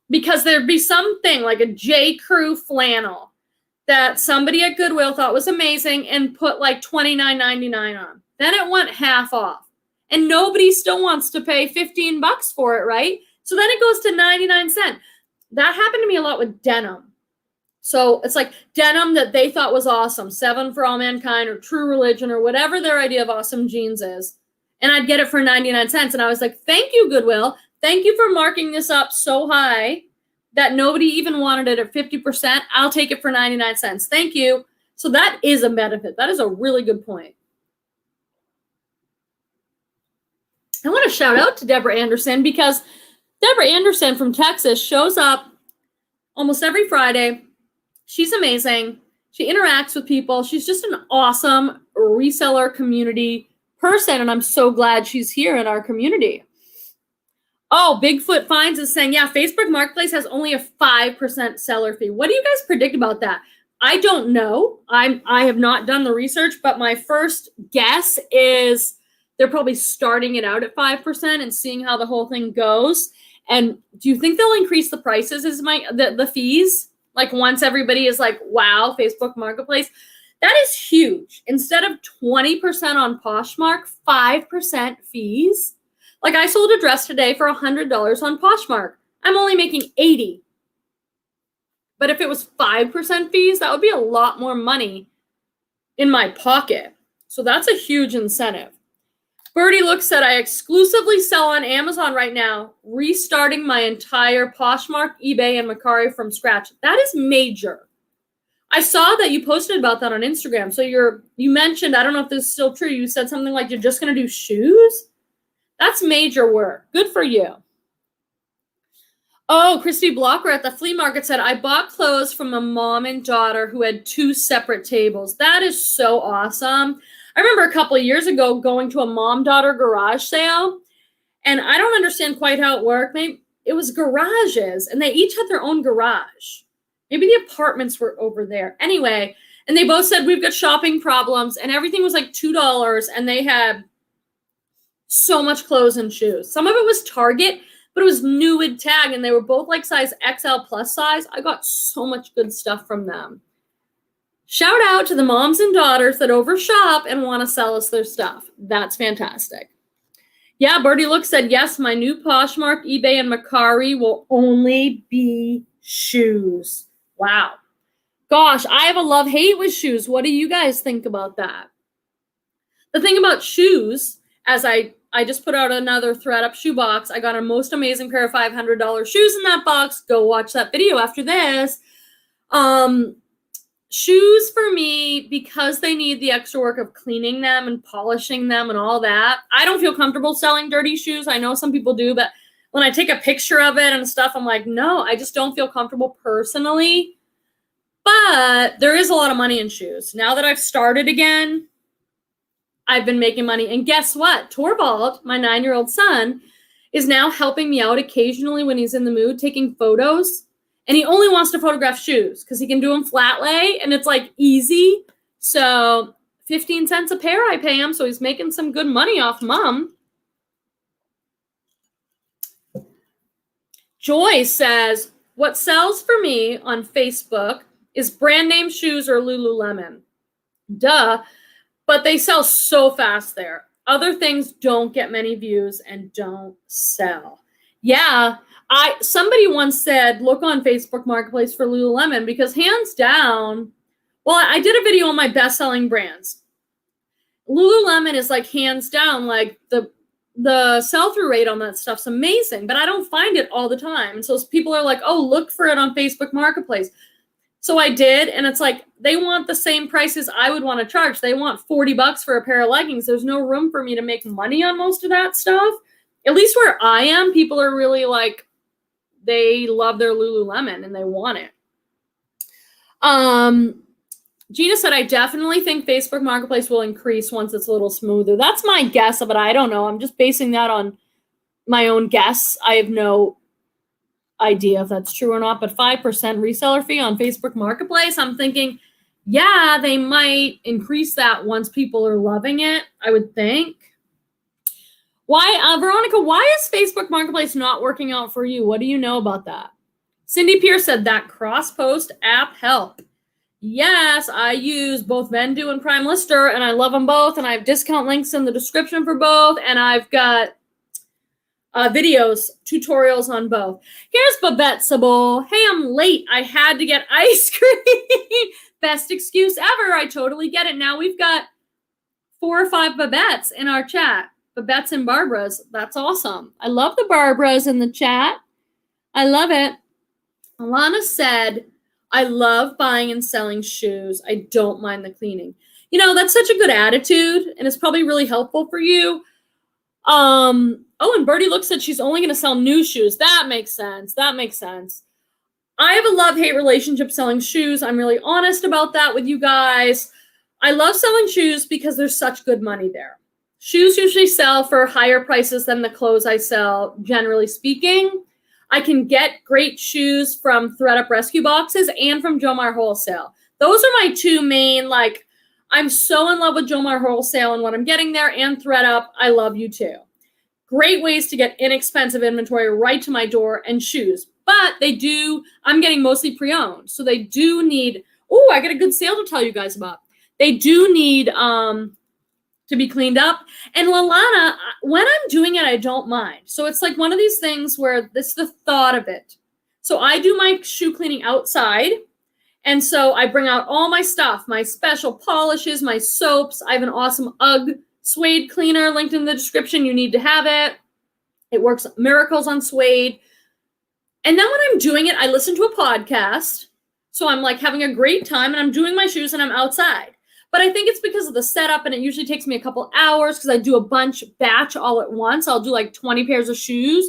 because there'd be something like a J. Crew flannel that somebody at Goodwill thought was amazing and put like $29.99 on. Then it went half off. And nobody still wants to pay $15 for it, right? So then it goes to 99 cents. That happened to me a lot with denim. So it's like denim that they thought was awesome, 7 for All Mankind or True Religion or whatever their idea of awesome jeans is. And I'd get it for 99 cents. And I was like, thank you, Goodwill. Thank you for marking this up so high that nobody even wanted it at 50%. I'll take it for 99 cents. Thank you. So that is a benefit. That is a really good point. I want to shout out to Deborah Anderson because Deborah Anderson from Texas shows up almost every Friday. She's amazing. She interacts with people. She's just an awesome reseller community person, and I'm so glad she's here in our community. Oh, Bigfoot Finds is saying, yeah, Facebook Marketplace has only a 5% seller fee. What do you guys predict about that? I don't know. I have not done the research, but my first guess is they're probably starting it out at 5% and seeing how the whole thing goes. And do you think they'll increase the prices as the fees? Like once everybody is like, wow, Facebook Marketplace. That is huge. Instead of 20% on Poshmark, 5% fees. Like I sold a dress today for $100 on Poshmark. I'm only making $80. But if it was 5% fees, that would be a lot more money in my pocket. So that's a huge incentive. Birdie Looks said, I exclusively sell on Amazon right now, restarting my entire Poshmark, eBay, and Mercari from scratch. That is major. I saw that you posted about that on Instagram. So you mentioned, I don't know if this is still true, you said something like you're just going to do shoes? That's major work. Good for you. Oh, Christy Blocker at the flea market said, I bought clothes from a mom and daughter who had 2 separate tables. That is so awesome. I remember a couple of years ago going to a mom-daughter garage sale, and I don't understand quite how it worked. Maybe it was garages, and they each had their own garage. Maybe the apartments were over there. Anyway, and they both said, we've got shopping problems, and everything was like $2, and they had so much clothes and shoes. Some of it was Target, but it was new with tag, and they were both like size XL plus size. I got so much good stuff from them. Shout out to the moms and daughters that overshop and want to sell us their stuff. That's fantastic. Yeah, Birdie Look said, yes, my new Poshmark, eBay, and Mercari will only be shoes. Wow. Gosh, I have a love-hate with shoes. What do you guys think about that? The thing about shoes, as I just put out another Thredup shoe box. I got a most amazing pair of $500 shoes in that box. Go watch that video after this. Shoes for me, because they need the extra work of cleaning them and polishing them and all that, I don't feel comfortable selling dirty shoes. I know some people do, but when I take a picture of it and stuff, I'm like, no, I just don't feel comfortable personally. But there is a lot of money in shoes. Now that I've started again, I've been making money. And guess what? Torvald, my 9-year-old son, is now helping me out occasionally when he's in the mood, taking photos. And he only wants to photograph shoes because he can do them flat lay and it's like easy. So 15 cents a pair I pay him. So he's making some good money off Mom. Joy says, what sells for me on Facebook is brand name shoes or Lululemon. Duh. But they sell so fast there. Other things don't get many views and don't sell. Yeah. Somebody once said, look on Facebook Marketplace for Lululemon because hands down, well, I did a video on my best-selling brands. Lululemon is like hands down, like the sell-through rate on that stuff's amazing, but I don't find it all the time. And so people are like, oh, look for it on Facebook Marketplace. So I did, and it's like they want the same prices I would want to charge. They want $40 for a pair of leggings. There's no room for me to make money on most of that stuff. At least where I am, people are really like, they love their Lululemon and they want it. Gina said, I definitely think Facebook Marketplace will increase once it's a little smoother. That's my guess, but I don't know. I'm just basing that on my own guess. I have no idea if that's true or not, but 5% reseller fee on Facebook Marketplace, I'm thinking, yeah, they might increase that once people are loving it, I would think. Why, Veronica, why is Facebook Marketplace not working out for you? What do you know about that? Cindy Pierce said that cross-post app help. Yes, I use both Vendoo and Prime Lister, and I love them both, and I have discount links in the description for both, and I've got videos, tutorials on both. Here's Babette Sabol. Hey, I'm late. I had to get ice cream. Best excuse ever. I totally get it. Now we've got 4 or 5 Babettes in our chat. Babettes and Barbaras. That's awesome. I love the Barbaras in the chat. I love it. Alana said, I love buying and selling shoes. I don't mind the cleaning. You know, that's such a good attitude, and it's probably really helpful for you. Oh, and Birdie Look said she's only going to sell new shoes. That makes sense. That makes sense. I have a love-hate relationship selling shoes. I'm really honest about that with you guys. I love selling shoes because there's such good money there. Shoes usually sell for higher prices than the clothes I sell, generally speaking. I can get great shoes from Thredup Rescue Boxes and from Jomar Wholesale. Those are my two main, like, I'm so in love with Jomar Wholesale and what I'm getting there, and Thredup, I love you too. Great ways to get inexpensive inventory right to my door, and shoes. But they do, I'm getting mostly pre-owned. So they do need, oh, I got a good sale to tell you guys about. They do need to be cleaned up. And Lalana, when I'm doing it, I don't mind. So it's like one of these things where it's the thought of it. So I do my shoe cleaning outside. And so I bring out all my stuff, my special polishes, my soaps. I have an awesome UGG suede cleaner linked in the description. You need to have it. It works miracles on suede. And then when I'm doing it, I listen to a podcast. So I'm like having a great time, and I'm doing my shoes and I'm outside. But I think it's because of the setup, and it usually takes me a couple hours because I do a bunch batch all at once. I'll do like 20 pairs of shoes.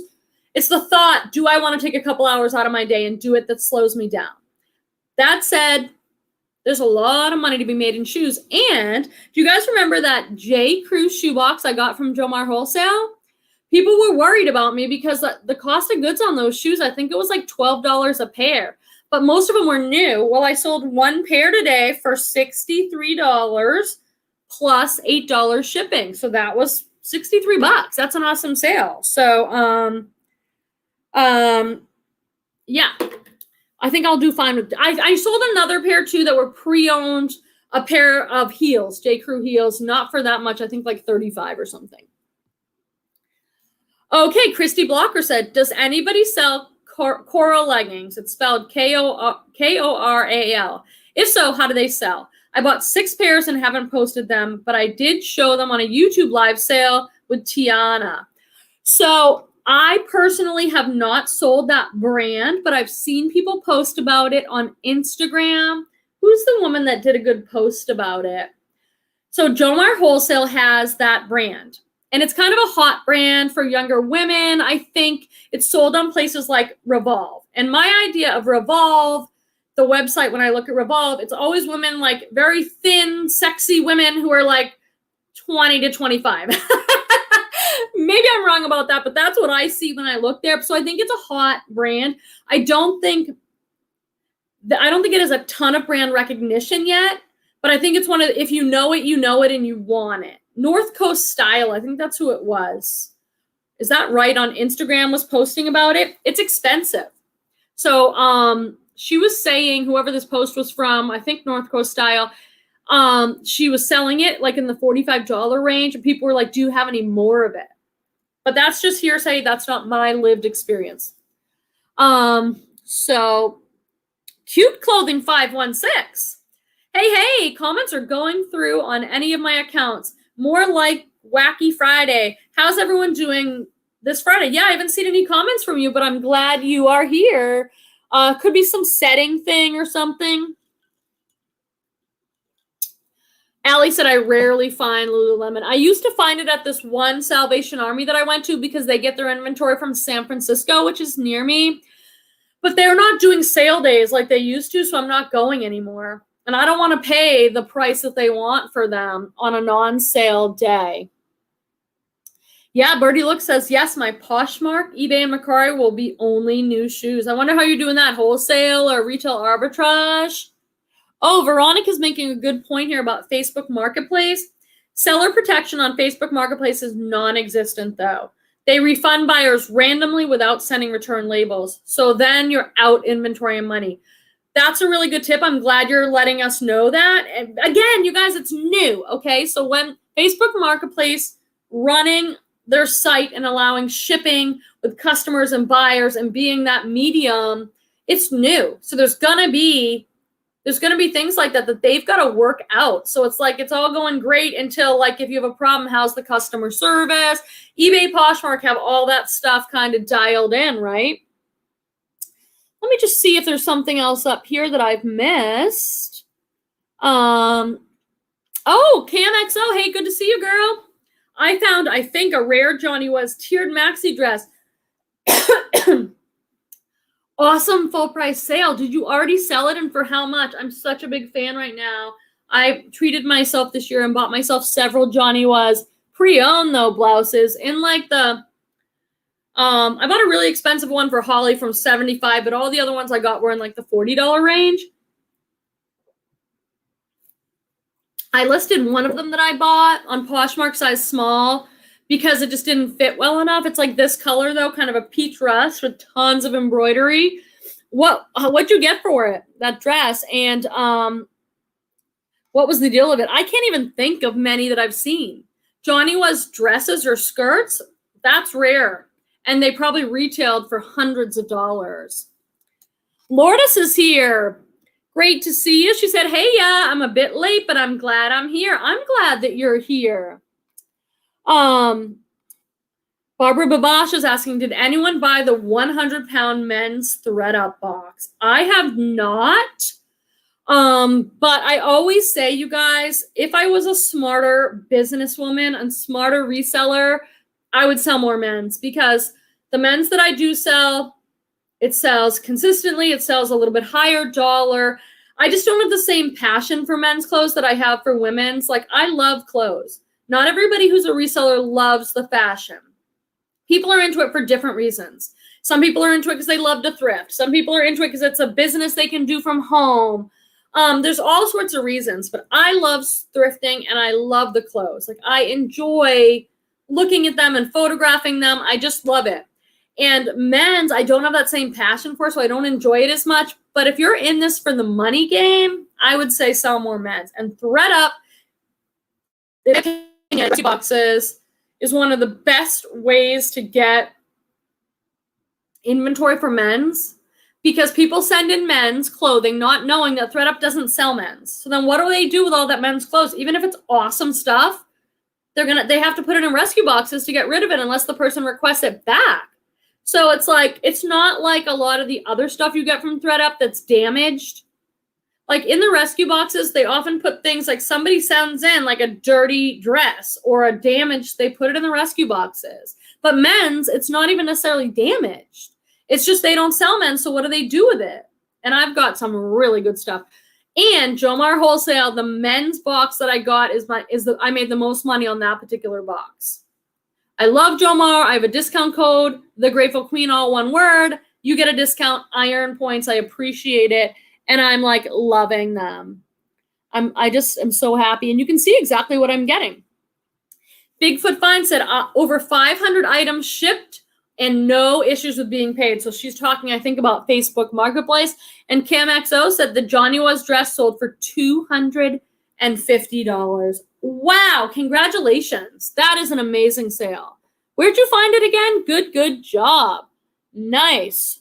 It's the thought, do I want to take a couple hours out of my day and do it, that slows me down. That said, there's a lot of money to be made in shoes. And do you guys remember that J. Crew shoebox I got from Jomar Wholesale? People were worried about me because the cost of goods on those shoes, I think it was like $12 a pair. But most of them were new. Well, I sold one pair today for $63 plus $8 shipping. So that was $63. That's an awesome sale. So, yeah. I think I'll do fine with, I sold another pair too that were pre-owned, a pair of heels, J. Crew heels, not for that much. I think like 35 or something. Okay, Christy Blocker said, does anybody sell coral leggings? It's spelled Koral. If so, how do they sell? I bought 6 pairs and haven't posted them, but I did show them on a YouTube live sale with Tiana. So I personally have not sold that brand, but I've seen people post about it on Instagram. Who's the woman that did a good post about it? So Jomar Wholesale has that brand. And it's kind of a hot brand for younger women. I think it's sold on places like Revolve. And my idea of Revolve, the website, when I look at Revolve, it's always women, like very thin, sexy women who are like 20 to 25. Maybe I'm wrong about that, but that's what I see when I look there. So I think it's a hot brand. I don't think it has a ton of brand recognition yet, but I think it's one of, if you know it, and you want it. North Coast Style, I think that's who it was. Is that right? On Instagram was posting about it. It's expensive. So she was saying, whoever this post was from, I think North Coast Style, she was selling it like in the $45 range, and people were like, do you have any more of it? But that's just hearsay. That's not my lived experience. So Cute Clothing 516. Hey, comments are going through on any of my accounts. More like Wacky Friday. How's everyone doing this Friday? Yeah, I haven't seen any comments from you, but I'm glad you are here. Could be some setting thing or something. Allie said, I rarely find Lululemon. I used to find it at this one Salvation Army that I went to because they get their inventory from San Francisco, which is near me. But they're not doing sale days like they used to, so I'm not going anymore. And I don't want to pay the price that they want for them on a non-sale day. Yeah, Birdie Look says, yes, my Poshmark, eBay, and Mercari will be only new shoes. I wonder how you're doing that, wholesale or retail arbitrage? Oh, Veronica's making a good point here about Facebook Marketplace. Seller protection on Facebook Marketplace is non-existent, though. They refund buyers randomly without sending return labels. So then you're out inventory and money. That's a really good tip. I'm glad you're letting us know that. And again, you guys, it's new, okay? So when Facebook Marketplace running their site and allowing shipping with customers and buyers and being that medium, it's new. So there's gonna be things like that they've got to work out. So it's like, it's all going great until, like, if you have a problem, how's the customer service? eBay, Poshmark have all that stuff kind of dialed in, right? Let me just see if there's something else up here that I've missed. Oh, KMXO. Hey, good to see you, girl. I found, I think, a rare Johnny Was tiered maxi dress. Awesome full price sale. Did you already sell it, and for how much? I'm such a big fan right now. I treated myself this year and bought myself several Johnny Was pre-owned, though, blouses in like the I bought a really expensive one for Holly from $75, but all the other ones I got were in like the $40 range. I listed one of them that I bought on Poshmark size small because it just didn't fit well enough. It's like this color, though, kind of a peach rust with tons of embroidery. What'd you get for it, that dress? And what was the deal of it? I can't even think of many that I've seen. Johnny Was dresses or skirts, that's rare. And they probably retailed for hundreds of dollars. Lourdes is here. Great to see you. She said, hey, yeah, I'm a bit late, but I'm glad I'm here. I'm glad that you're here. Barbara Babash is asking, did anyone buy the 100-pound men's Thredup box? I have not. But I always say, you guys, if I was a smarter businesswoman and smarter reseller, I would sell more men's, because the men's that I do sell, it sells consistently. It sells a little bit higher dollar. I just don't have the same passion for men's clothes that I have for women's. Like, I love clothes. Not everybody who's a reseller loves the fashion. People are into it for different reasons. Some people are into it because they love to thrift. Some people are into it because it's a business they can do from home. There's all sorts of reasons, but I love thrifting and I love the clothes. Like, I enjoy looking at them and photographing them. I just love it. And men's, I don't have that same passion for, so I don't enjoy it as much. But if you're in this for the money game, I would say sell more men's. And Thredup, boxes is one of the best ways to get inventory for men's, because people send in men's clothing not knowing that Thredup doesn't sell men's. So then what do they do with all that men's clothes? Even if it's awesome stuff, they have to put it in rescue boxes to get rid of it unless the person requests it back. So it's like, it's not like a lot of the other stuff you get from Thredup that's damaged. Like in the rescue boxes, they often put things like somebody sends in like a dirty dress or a damaged, they put it in the rescue boxes. But men's, it's not even necessarily damaged. It's just they don't sell men's, so what do they do with it? And I've got some really good stuff. And Jomar Wholesale, the men's box that I got I made the most money on that particular box. I love Jomar. I have a discount code, The Grateful Queen, all one word. You get a discount, I earn points. I appreciate it. And I'm like loving them. I just am so happy. And you can see exactly what I'm getting. Bigfoot Fine said over 500 items shipped and no issues with being paid. So she's talking, I think, about Facebook Marketplace. And Cam XO said the Johnny Was dress sold for $250. Wow, congratulations. That is an amazing sale. Where'd you find it again? Good job. Nice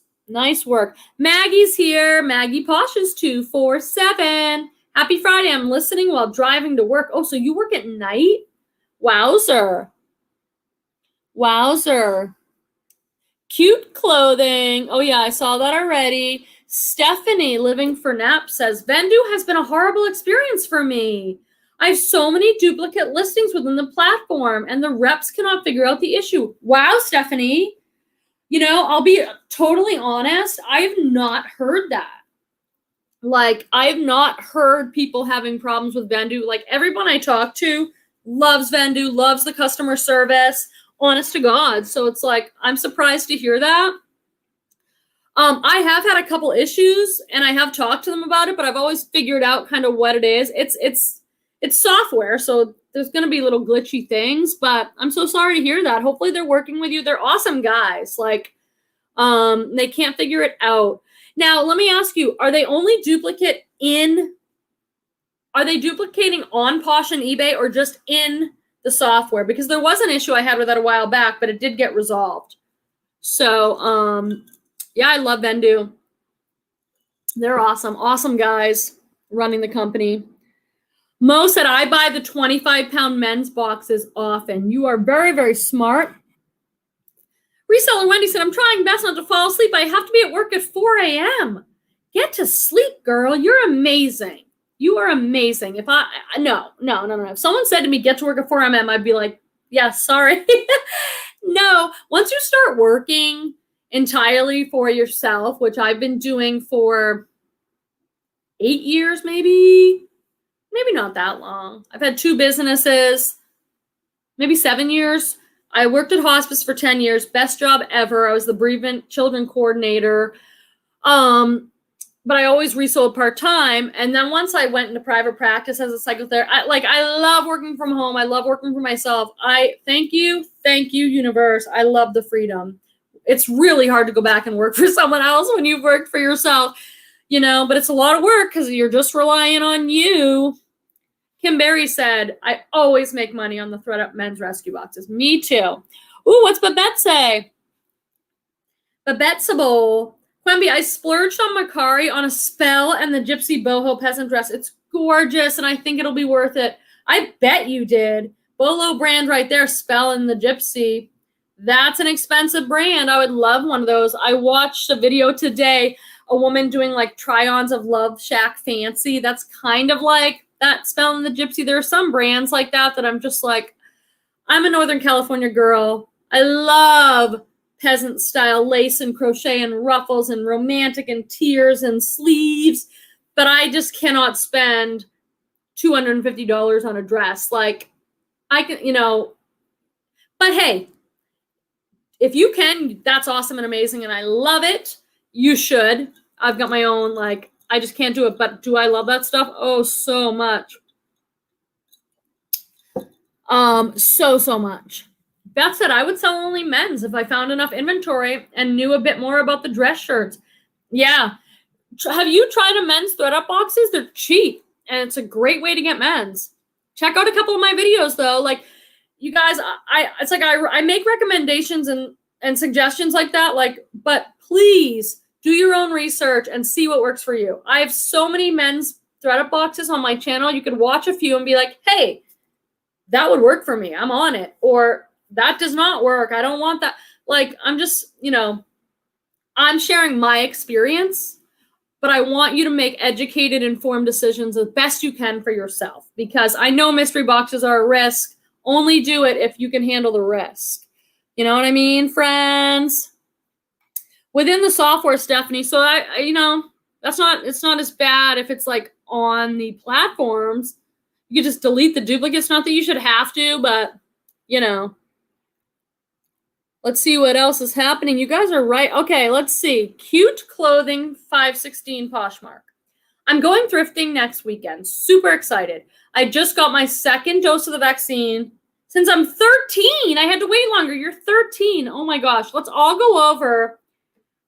work. Maggie's here. Maggie Posh is 247. Happy Friday. I'm listening while driving to work. Oh, so you work at night? Wowzer. Cute clothing. Oh, yeah, I saw that already. Stephanie, living for Nap, says, Vendu has been a horrible experience for me. I have so many duplicate listings within the platform, and the reps cannot figure out the issue. Wow, Stephanie. You know, I'll be totally honest. I have not heard that. Like, I have not heard people having problems with Vendu. Like, everyone I talk to loves Vendu, loves the customer service. Honest to God. So it's like, I'm surprised to hear that. I have had a couple issues and I have talked to them about it, but I've always figured out kind of what it is. It's software, so there's going to be little glitchy things, but I'm so sorry to hear that. Hopefully they're working with you. They're awesome guys. Like, they can't figure it out. Now, let me ask you, are they duplicating on Posh and eBay or just in the software? Because there was an issue I had with that a while back, but it did get resolved. So, yeah, I love Vendu. They're awesome. Awesome guys running the company. Mo said, I buy the 25-pound men's boxes often. You are very, very smart. Reseller Wendy said, I'm trying best not to fall asleep. I have to be at work at 4 a.m. Get to sleep, girl. You're amazing. You are amazing. No. If someone said to me, get to work at 4 a.m., I'd be like, yeah, sorry. No, once you start working entirely for yourself, which I've been doing for 8 years, maybe not that long. I've had 2 businesses, maybe 7 years. I worked at hospice for 10 years. Best job ever. I was the bereavement children coordinator. But I always resold part-time. And then once I went into private practice as a psychotherapist, I love working from home. I love working for myself. Thank you, universe. I love the freedom. It's really hard to go back and work for someone else when you've worked for yourself, but it's a lot of work because you're just relying on you. Kim Berry said, I always make money on the Thredup men's rescue boxes. Me too. Ooh, what's Babette say? Babette Sabol. Quemby, I splurged on Macari on a spell and the gypsy boho peasant dress. It's gorgeous, and I think it'll be worth it. I bet you did. Bolo brand right there, spell and the gypsy. That's an expensive brand. I would love one of those. I watched a video today, a woman doing like try-ons of Love Shack Fancy. That's kind of like that spell and the gypsy. There are some brands like that I'm just like, I'm a Northern California girl. I love peasant style lace and crochet and ruffles and romantic and tears and sleeves, but I just cannot spend $250 on a dress. Like, I can, but hey, if you can, that's awesome and amazing, and I love it. You should. I've got my own, I just can't do it, but do I love that stuff? Oh, so much. So much. Beth said, I would sell only men's if I found enough inventory and knew a bit more about the dress shirts. Yeah. Have you tried a men's Thredup boxes? They're cheap, and it's a great way to get men's. Check out a couple of my videos, though. Like, you guys, I make recommendations and suggestions like that. Like, but please do your own research and see what works for you. I have so many men's Thredup boxes on my channel. You could watch a few and be like, hey, that would work for me. I'm on it. Or that does not work. I don't want that. Like, I'm just, I'm sharing my experience, but I want you to make educated, informed decisions as best you can for yourself, because I know mystery boxes are a risk. Only do it if you can handle the risk. You know what I mean, friends? Within the software, Stephanie, so it's not as bad if it's like on the platforms. You can just delete the duplicates. Not that you should have to, but let's see what else is happening. You guys are right. Okay, let's see. Cute clothing, 516 Poshmark. I'm going thrifting next weekend. Super excited. I just got my second dose of the vaccine. Since I'm 13, I had to wait longer. You're 13. Oh my gosh. Let's all go over.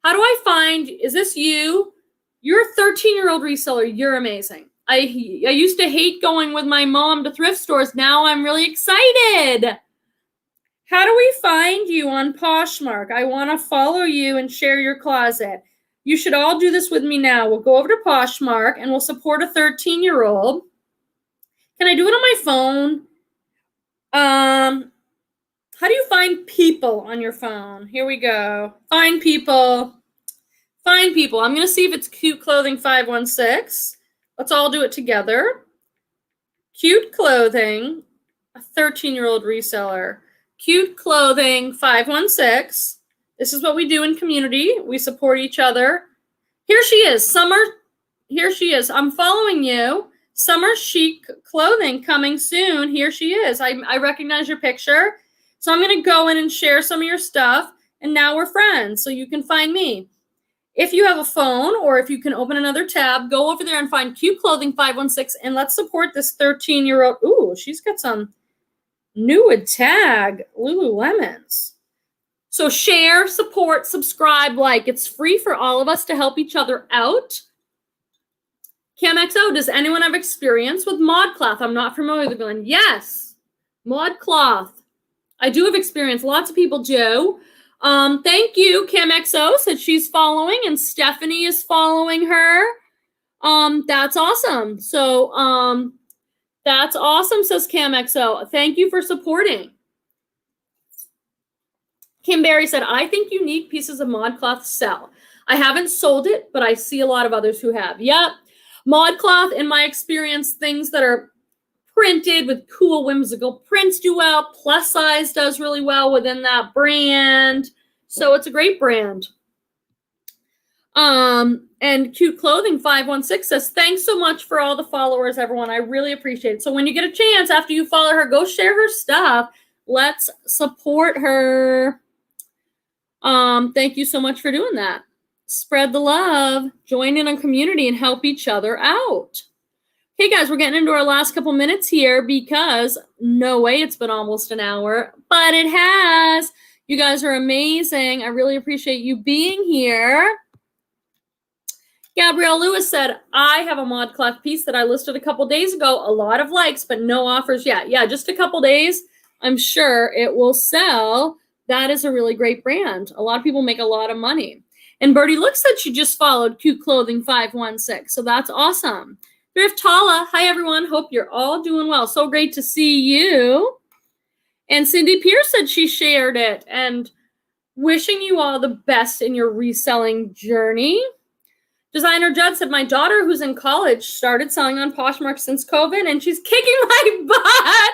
How do I find, is this you? You're a 13-year-old reseller. You're amazing. I used to hate going with my mom to thrift stores. Now I'm really excited. How do we find you on Poshmark? I want to follow you and share your closet. You should all do this with me now. We'll go over to Poshmark and we'll support a 13-year-old. Can I do it on my phone? How do you find people on your phone? Here we go. Find people. Find people. I'm going to see if it's Cute Clothing 516. Let's all do it together. Cute Clothing, a 13-year-old reseller. Cute Clothing 516. This is what we do in community. We support each other. Here she is. Summer. Here she is. I'm following you. Summer chic clothing coming soon. Here she is. I recognize your picture. So I'm going to go in and share some of your stuff. And now we're friends. So you can find me. If you have a phone or if you can open another tab, go over there and find Cute Clothing 516. And let's support this 13-year-old. Ooh, she's got some new tag Lululemons. So share, support, subscribe, like. It's free for all of us to help each other out. CamXO, does anyone have experience with ModCloth? I'm not familiar with Glenn. Yes, ModCloth. I do have experience. Lots of people do. Thank you, CamXO said she's following, and Stephanie is following her. That's awesome. So, that's awesome, says CamXO. Thank you for supporting. Kim Berry said, I think unique pieces of ModCloth sell. I haven't sold it, but I see a lot of others who have. Yep. ModCloth, in my experience, things that are printed with cool, whimsical prints do well. Plus size does really well within that brand. So it's a great brand. And Cute Clothing 516 says, thanks so much for all the followers, everyone. I really appreciate it. So when you get a chance, after you follow her, go share her stuff. Let's support her. Thank you so much for doing that. Spread the love, join in a community, and help each other out. Hey guys, we're getting into our last couple minutes here because no way it's been almost an hour, but it has. You guys are amazing. I really appreciate you being here. Gabrielle Lewis said, I have a ModCloth piece that I listed a couple days ago. A lot of likes, but no offers yet. Yeah, just a couple days. I'm sure it will sell. That is a really great brand. A lot of people make a lot of money. And Birdie looks said she just followed Cute Clothing 516. So that's awesome. Thrift Hauls, hi everyone. Hope you're all doing well. So great to see you. And Cindy Pierce said she shared it. And wishing you all the best in your reselling journey. Designer Judd said, my daughter who's in college started selling on Poshmark since COVID, and she's kicking my butt.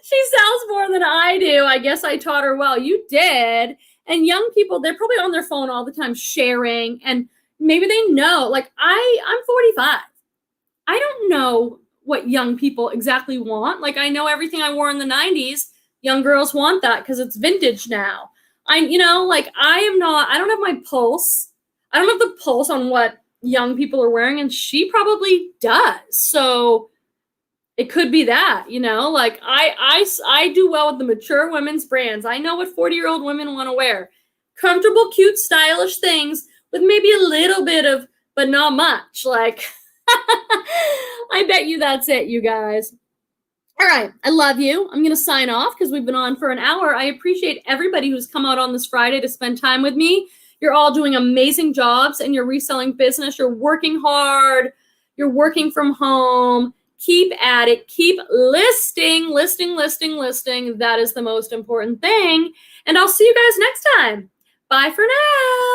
She sells more than I do. I guess I taught her well. You did. And young people, they're probably on their phone all the time sharing, and maybe they know. Like, I'm 45. I don't know what young people exactly want. Like, I know everything I wore in the 90s. Young girls want that because it's vintage now. I don't have my pulse. I don't have the pulse on what young people are wearing, and she probably does. So It could be that, like I do well with the mature women's brands. I know what 40-year-old women want to wear. Comfortable, cute, stylish things with maybe a little bit of, but not much. Like, I bet you that's it, you guys. All right. I love you. I'm going to sign off because we've been on for an hour. I appreciate everybody who's come out on this Friday to spend time with me. You're all doing amazing jobs in your reselling business. You're working hard. You're working from home. Keep at it. Keep listing. That is the most important thing. And I'll see you guys next time. Bye for now.